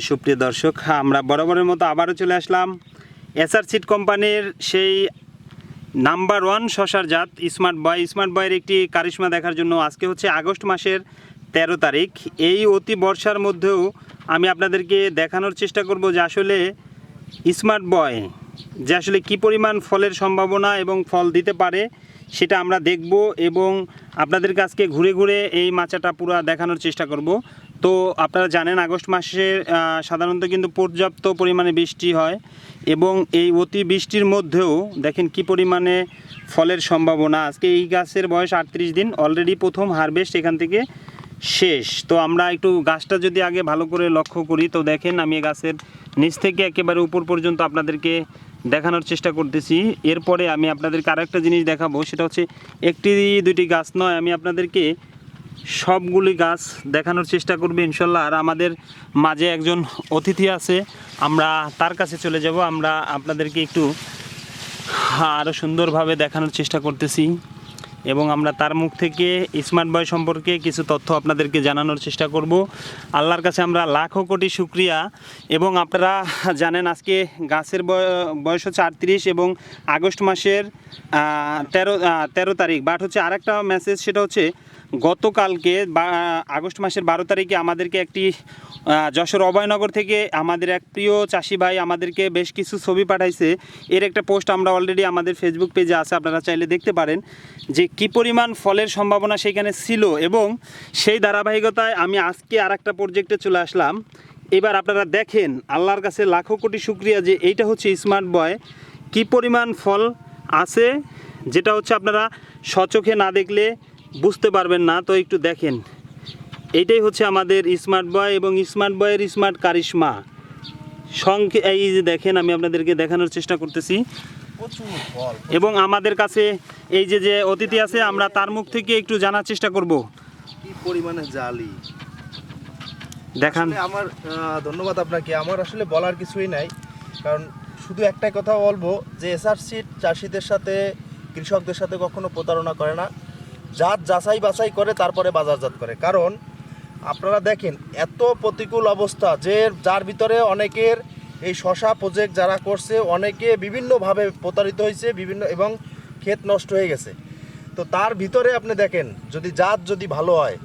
সুপ্রিয় দর্শক, আমরা বরাবরের মতো আবারও চলে আসলাম এসআর সিড কোম্পানির সেই নাম্বার 1 শশার জাত স্মার্ট বয়ের একটি কারিশমা দেখার জন্য। আজকে হচ্ছে আগস্ট মাসের 13 তারিখ। এই অতি বর্ষার মধ্যেও আমি আপনাদেরকে দেখানোর চেষ্টা করব যে আসলে স্মার্ট বয় যে আসলে কী পরিমাণ ফলের সম্ভাবনা এবং ফল দিতে পারে সেটা আমরা দেখব, এবং আপনাদের কাছকে ঘুরে ঘুরে এই মাচাটা পুরো দেখানোর চেষ্টা করব। তো আপনারা জানেন আগস্ট মাসে সাধারণত কিন্তু পর্যাপ্ত পরিমাণে বৃষ্টি হয়, এবং এই অতি বৃষ্টির মধ্যেও দেখেন কি পরিমাণে ফলের সম্ভাবনা। আজকে এই গাছের বয়স 38 দিন, অলরেডি প্রথম হারভেস্ট এখান থেকে শেষ। তো আমরা একটু গাছটা যদি আগে ভালো করে লক্ষ্য করি, তো দেখেন আমি গাছের নিচ থেকে একেবারে উপর পর্যন্ত আপনাদেরকে দেখানোর চেষ্টা করতেছি। এরপরে আমি আপনাদেরকে আরেকটা জিনিস দেখাবো, সেটা হচ্ছে একটি দুইটি গাছ নয়, আমি আপনাদেরকে সবগুলি গাছ দেখানোর চেষ্টা করবে ইনশাল্লাহ। আর আমাদের মাঝে একজন অতিথি আছে, আমরা তার কাছে চলে যাব। আমরা আপনাদেরকে একটু আরও সুন্দরভাবে দেখানোর চেষ্টা করতেছি, এবং আমরা তার মুখ থেকে স্মার্ট বয় সম্পর্কে কিছু তথ্য আপনাদেরকে জানানোর চেষ্টা করব। আল্লাহর কাছে আমরা লাখো কোটি শুকরিয়া। এবং আপনারা জানেন আজকে গাছের বয়স হচ্ছে 38 এবং আগস্ট মাসের 13 তারিখ। বাট হচ্ছে আরেকটা মেসেজ, সেটা হচ্ছে গতকালকে আগস্ট মাসের 12 তারিখে আমাদেরকে একটি যশোর অভয়নগর থেকে আমাদের এক প্রিয় চাষি ভাই আমাদেরকে বেশ কিছু ছবি পাঠাইছে। এর একটা পোস্ট আমরা অলরেডি আমাদের ফেসবুক পেজে আছে, আপনারা চাইলে দেখতে পারেন যে কী পরিমাণ ফলের সম্ভাবনা সেখানে ছিল। এবং সেই ধারাবাহিকতায় আমি আজকে আরেকটা প্রজেক্টে চলে আসলাম। এবার আপনারা দেখেন, আল্লাহর কাছে লাখো কোটি শুকরিয়া যে এইটা হচ্ছে স্মার্ট বয়, কী পরিমাণ ফল আছে, যেটা হচ্ছে আপনারা স্বচোখে না দেখলে বুঝতে পারবেন না। তো একটু দেখেন, এইটাই হচ্ছে আমাদের স্মার্ট বয় এবং স্মার্ট বয়ের স্মার্ট কারিশমা সংখ্যা। এই যে দেখেন, আমি আপনাদেরকে দেখানোর চেষ্টা করতেছি। এবং আমাদের কাছে এই যে অতিথি আছে, আমরা তার মুখ থেকে একটু জানার চেষ্টা করব কি পরিমাণে জালি দেখান। আমার ধন্যবাদ আপনাকে। আমার আসলে বলার কিছুই নাই, কারণ শুধু একটাই কথা বলবো যে এসআর সিড চাষিদের সাথে, কৃষকদের সাথে কখনো প্রতারণা করে না, জাত যাচাই বাছাই করে তারপরে বাজারজাত করে। কারণ আপনারা দেখেন এত প্রতিকূল অবস্থা, যে যার ভিতরে অনেকের এই শশা প্রজেক্ট যারা করছে অনেকে বিভিন্নভাবে প্রতারিত হয়েছে, এবং ক্ষেত নষ্ট হয়ে গেছে। তো তার ভিতরে আপনি দেখেন যদি ভালো হয়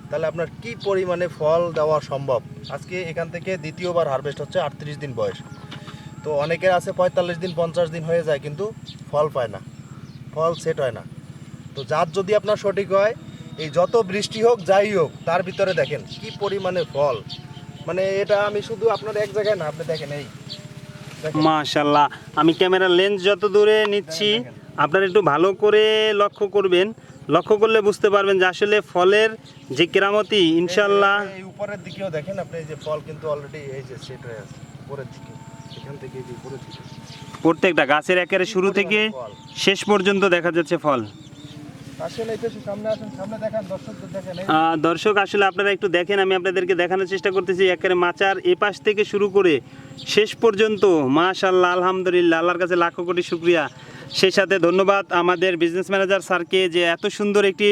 তাহলে আপনার কি পরিমাণে ফল দেওয়া সম্ভব। আজকে এখান থেকে দ্বিতীয়বার হারভেস্ট হচ্ছে, 38 দিন বয়স। তো অনেকের আছে 45 দিন 50 দিন হয়ে যায়, কিন্তু ফল পায় না, ফল সেট হয় না। তো জাত যদি আপনার সঠিক হয়, এই যত বৃষ্টি হোক যাই হোক, তার ভিতরে দেখেন কি পরিমাণে ফল। মানে এটা আমি শুধু আপনার এক জায়গায় না, আপনি দেখেন এই মাশাআল্লাহ। আমি ক্যামেরার লেন্স যত দূরে নিচ্ছি, আপনারা একটু ভালো করে লক্ষ্য করবেন। লক্ষ্য করলে বুঝতে পারবেন যে আসলে ফলের যে কেরামতি ইনশাল্লাহ। এই উপরের দিকেও দেখেন আপনি, এই যে ফল কিন্তু অলরেডি এই যে সেট হয়ে আছে উপরের দিকে, এখান থেকে এই যে উপরের দিকে প্রত্যেকটা গাছের একেবারে শুরু থেকে শেষ পর্যন্ত দেখা যাচ্ছে ফল। দর্শক আসলে আপনারা একটু দেখেন, আমি আপনাদেরকে দেখানোর চেষ্টা করতেছি একেবারে মাচার এপাশ থেকে শুরু করে শেষ পর্যন্ত। মাশাআল্লাহ, আলহামদুলিল্লাহ, আল্লাহর কাছে লাখো কোটি শুকরিয়া। সেই সাথে ধন্যবাদ আমাদের বিজনেস ম্যানেজার স্যারকে, যে এত সুন্দর একটি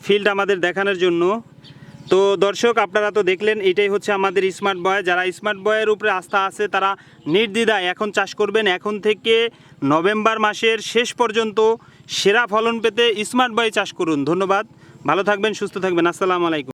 ফিল্ড আমাদের দেখানোর জন্য। তো দর্শক আপনারা তো দেখলেন, এটাই হচ্ছে আমাদের স্মার্ট বয়। যারা স্মার্ট বয়ের উপরে আস্থা আছে তারা নির্দ্বিধায় এখন চাষ করবেন। এখন থেকে নভেম্বর মাসের শেষ পর্যন্ত সেরা ফলন পেতে স্মার্ট বয় চাষ করুন। ধন্যবাদ, ভালো থাকবেন, সুস্থ থাকবেন। আসসালামু আলাইকুম।